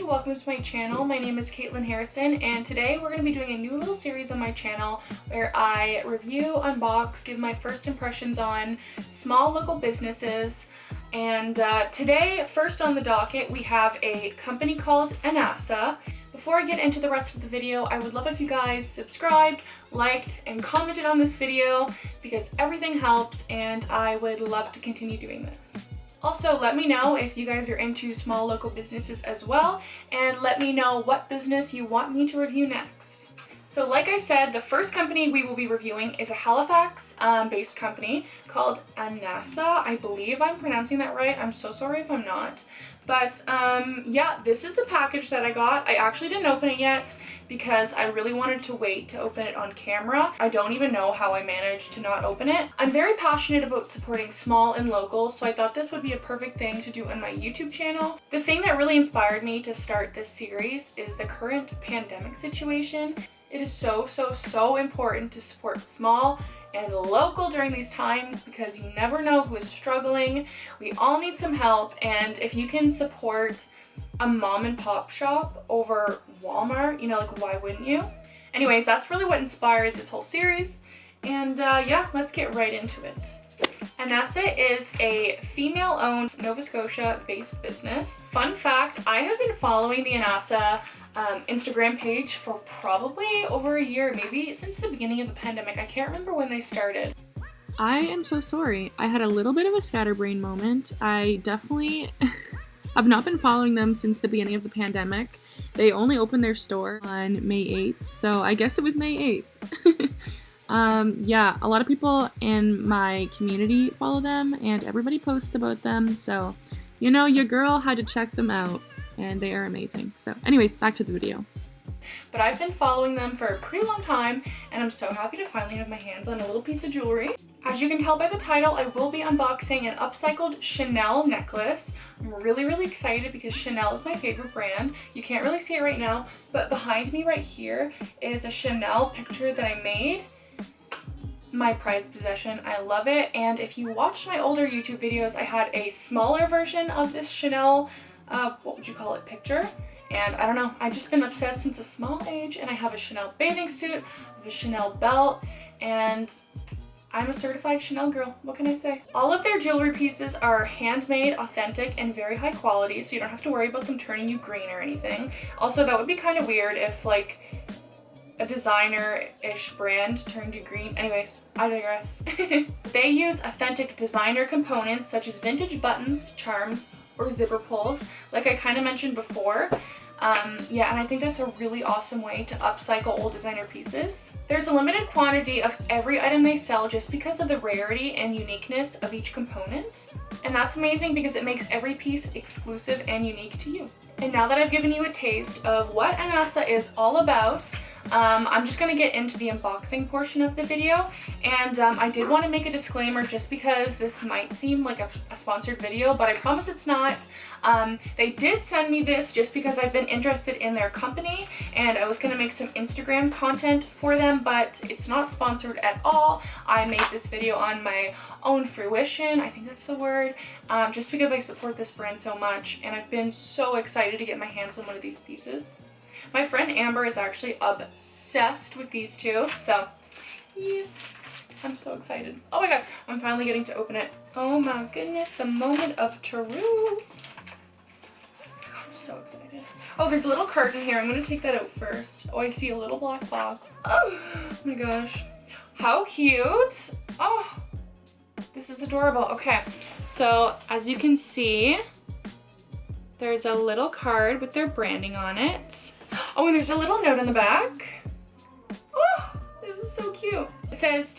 welcome to my channel. My name is Caitlin Harrison, and today we're going to be doing a new little series on my channel where I review, unbox, give my first impressions on small local businesses. And today, first on the docket, we have a company called ANASA. Before I get into the rest of the video, I would love if you guys subscribed, liked, and commented on this video because everything helps and I would love to continue doing this. Also, let me know if you guys are into small local businesses as well, and let me know what business you want me to review next. So like I said, the first company we will be reviewing is a Halifax-based company called ANASA. I believe I'm pronouncing that right. I'm so sorry if I'm not. But yeah, this is the package that I got. I actually didn't open it yet because I really wanted to wait to open it on camera. I don't even know how I managed to not open it. I'm very passionate about supporting small and local, so I thought this would be a perfect thing to do on my YouTube channel. The thing that really inspired me to start this series is the current pandemic situation. It is so important to support small and local during these times because you never know who is struggling. We all need some help, and if you can support a mom and pop shop over Walmart, you know, like why wouldn't you? Anyways, that's really what inspired this whole series, and yeah, let's get right into it. ANASA is a female-owned Nova Scotia-based business. Fun fact, I have been following the ANASA Instagram page for probably over a year, maybe since the beginning of the pandemic. I can't remember when they started. I am so sorry. I had a little bit of a scatterbrain moment. I definitely have not been following them since the beginning of the pandemic. They only opened their store on May 8th, so I guess it was May 8th. Yeah, a lot of people in my community follow them and everybody posts about them, so you know, your girl had to check them out and they are amazing. So anyways, back to the video. But I've been following them for a pretty long time and I'm so happy to finally have my hands on a little piece of jewelry. As you can tell by the title, I will be unboxing an upcycled Chanel necklace. I'm really excited because Chanel is my favorite brand. You can't really see it right now, but behind me right here is a Chanel picture that I made. My prized possession. I love it. And if you watched my older YouTube videos, I had a smaller version of this Chanel, what would you call it, picture? And I don't know, I've just been obsessed since a small age, and I have a Chanel bathing suit, I have a Chanel belt, and I'm a certified Chanel girl. What can I say? All of their jewelry pieces are handmade, authentic, and very high quality, so you don't have to worry about them turning you green or anything. Also, that would be kind of weird if like a designer-ish brand turned you green. Anyways, I digress. They use authentic designer components such as vintage buttons, charms, or zipper pulls, like I kind of mentioned before. Yeah, and I think that's a really awesome way to upcycle old designer pieces. There's a limited quantity of every item they sell just because of the rarity and uniqueness of each component. And that's amazing because it makes every piece exclusive and unique to you. And now that I've given you a taste of what ANASA is all about, I'm just going to get into the unboxing portion of the video, and I did want to make a disclaimer just because this might seem like a sponsored video, but I promise it's not. They did send me this just because I've been interested in their company and I was going to make some Instagram content for them, but it's not sponsored at all. I made this video on my own fruition, I think that's the word, just because I support this brand so much and I've been so excited to get my hands on one of these pieces. My friend Amber is actually obsessed with these two, so yes, I'm so excited. Oh my god, I'm finally getting to open it. Oh my goodness, the moment of truth. I'm so excited. Oh, there's a little carton here. I'm going to take that out first. Oh, I see a little black box. Oh my gosh. How cute. Oh, this is adorable. Okay, so as you can see, there's a little card with their branding on it. Oh, and there's a little note on the back. Oh, this is so cute. It says,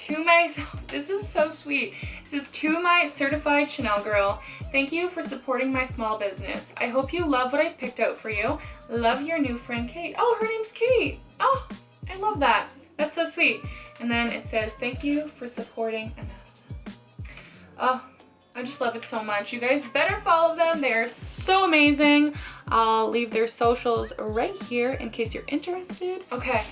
this is so sweet. It says, to my certified Chanel girl, thank you for supporting my small business. I hope you love what I picked out for you. Love, your new friend, Kate. Oh, her name's Kate. Oh, I love that. That's so sweet. And then it says, thank you for supporting ANASA. Oh, I just love it so much. You guys better follow them. They are so amazing. I'll leave their socials right here in case you're interested. Okay,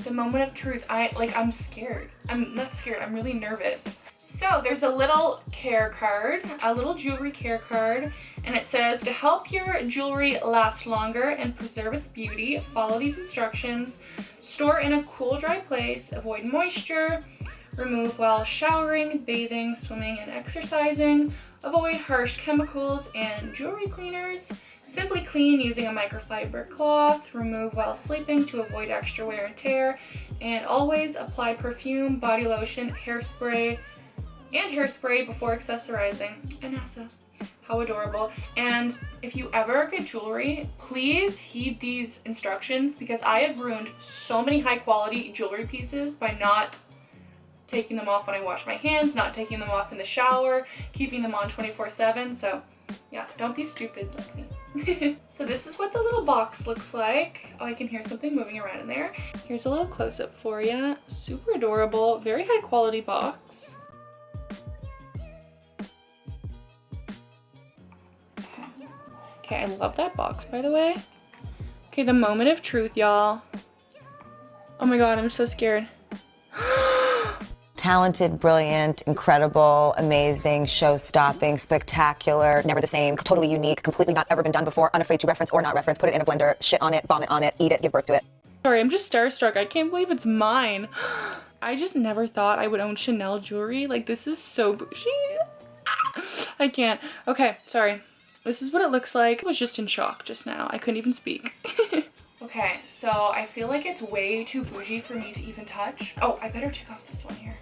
the moment of truth. I'm scared. I'm not scared. I'm really nervous. So there's a little care card, a little jewelry care card, and it says, to help your jewelry last longer and preserve its beauty, follow these instructions. Store in a cool, dry place, avoid moisture, remove while showering, bathing, swimming, and exercising, avoid harsh chemicals and jewelry cleaners. Simply clean using a microfiber cloth, remove while sleeping to avoid extra wear and tear, and always apply perfume, body lotion, hairspray before accessorizing. ANASA. How adorable. And if you ever get jewelry, please heed these instructions, because I have ruined so many high quality jewelry pieces by not taking them off when I wash my hands, not taking them off in the shower, keeping them on 24/7. So yeah, don't be stupid like me. So this is what the little box looks like. Oh, I can hear something moving around in there. Here's a little close-up for you. Super adorable, very high quality box. Okay, I love that box, by the way. Okay, the moment of truth, y'all. Oh my god, I'm so scared. Talented, brilliant, incredible, amazing, show-stopping, spectacular, never the same, totally unique, completely not ever been done before, unafraid to reference or not reference, put it in a blender, shit on it, vomit on it, eat it, give birth to it. Sorry, I'm just starstruck. I can't believe it's mine. I just never thought I would own Chanel jewelry. Like, this is so bougie. I can't. Okay, sorry. This is what it looks like. I was just in shock just now. I couldn't even speak. Okay, so I feel like it's way too bougie for me to even touch. Oh, I better take off this one here.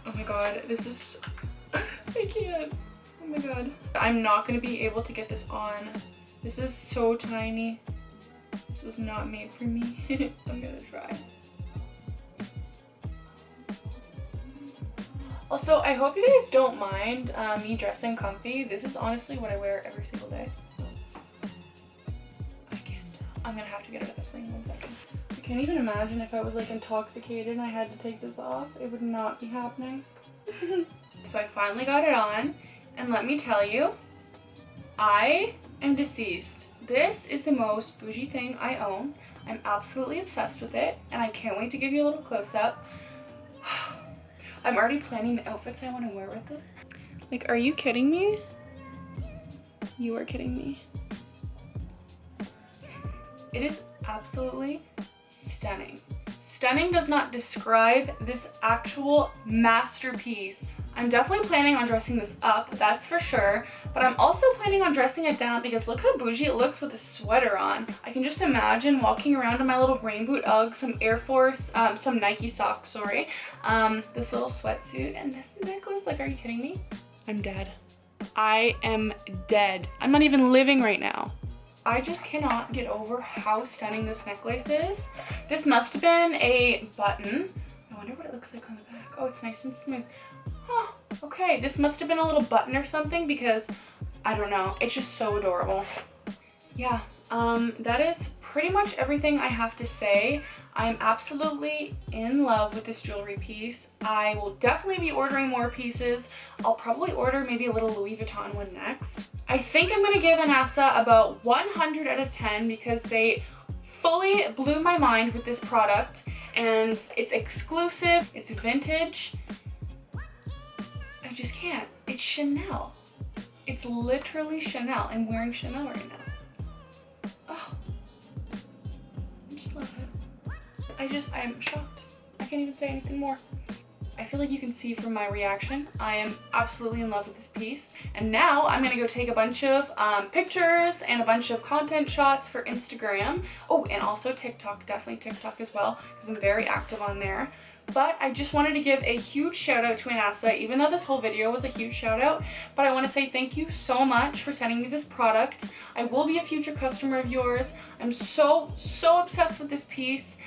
Oh my god, this is... I can't. Oh my god. I'm not gonna be able to get this on. This is so tiny. This was not made for me. I'm gonna try. Also, I hope you guys don't mind me dressing comfy. This is honestly what I wear every single day. So I can't. I'm gonna have to get another frame 1 second. I can't even imagine if I was like intoxicated and I had to take this off. It would not be happening. So I finally got it on, and let me tell you, I am deceased. This is the most bougie thing I own. I'm absolutely obsessed with it, and I can't wait to give you a little close-up. I'm already planning the outfits I want to wear with this. Like, are you kidding me? You are kidding me. It is absolutely stunning. Stunning does not describe this actual masterpiece. I'm definitely planning on dressing this up, that's for sure, but I'm also planning on dressing it down because look how bougie it looks with a sweater on. I can just imagine walking around in my little rain boot Uggs, some Air Force, some Nike socks, sorry, this little sweatsuit, and this necklace. Like, are you kidding me? I'm dead. I am dead. I'm not even living right now. I just cannot get over how stunning this necklace is. This must have been a button. I wonder what it looks like on the back. Oh, it's nice and smooth. Huh, okay, this must have been a little button or something because, I don't know, it's just so adorable. Yeah, that is pretty much everything I have to say. I'm absolutely in love with this jewelry piece. I will definitely be ordering more pieces. I'll probably order maybe a little Louis Vuitton one next. I think I'm gonna give ANASA about 100 out of 10 because they fully blew my mind with this product, and it's exclusive, it's vintage. I just can't. It's Chanel. It's literally Chanel. I'm wearing Chanel right now. Oh, I just love it. I'm shocked. I can't even say anything more. I feel like you can see from my reaction, I am absolutely in love with this piece. And now I'm gonna go take a bunch of pictures and a bunch of content shots for Instagram. Oh, and also TikTok, definitely TikTok as well, because I'm very active on there. But I just wanted to give a huge shout out to ANASA, even though this whole video was a huge shout out. But I want to say thank you so much for sending me this product. I will be a future customer of yours. I'm so obsessed with this piece.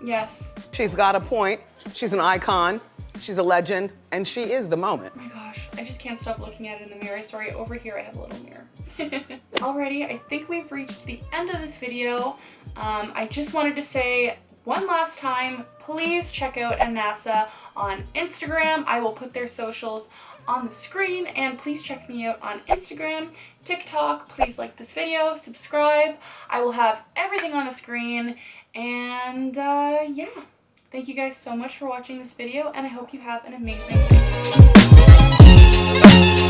Yes. She's got a point. She's an icon. She's a legend, and she is the moment. Oh my gosh, I just can't stop looking at it in the mirror. Sorry, over here I have a little mirror. Alrighty, I think we've reached the end of this video. I just wanted to say one last time, please check out ANASA on Instagram. I will put their socials on the screen, and please check me out on Instagram, TikTok. Please like this video, subscribe. I will have everything on the screen, and yeah. Thank you guys so much for watching this video, and I hope you have an amazing day.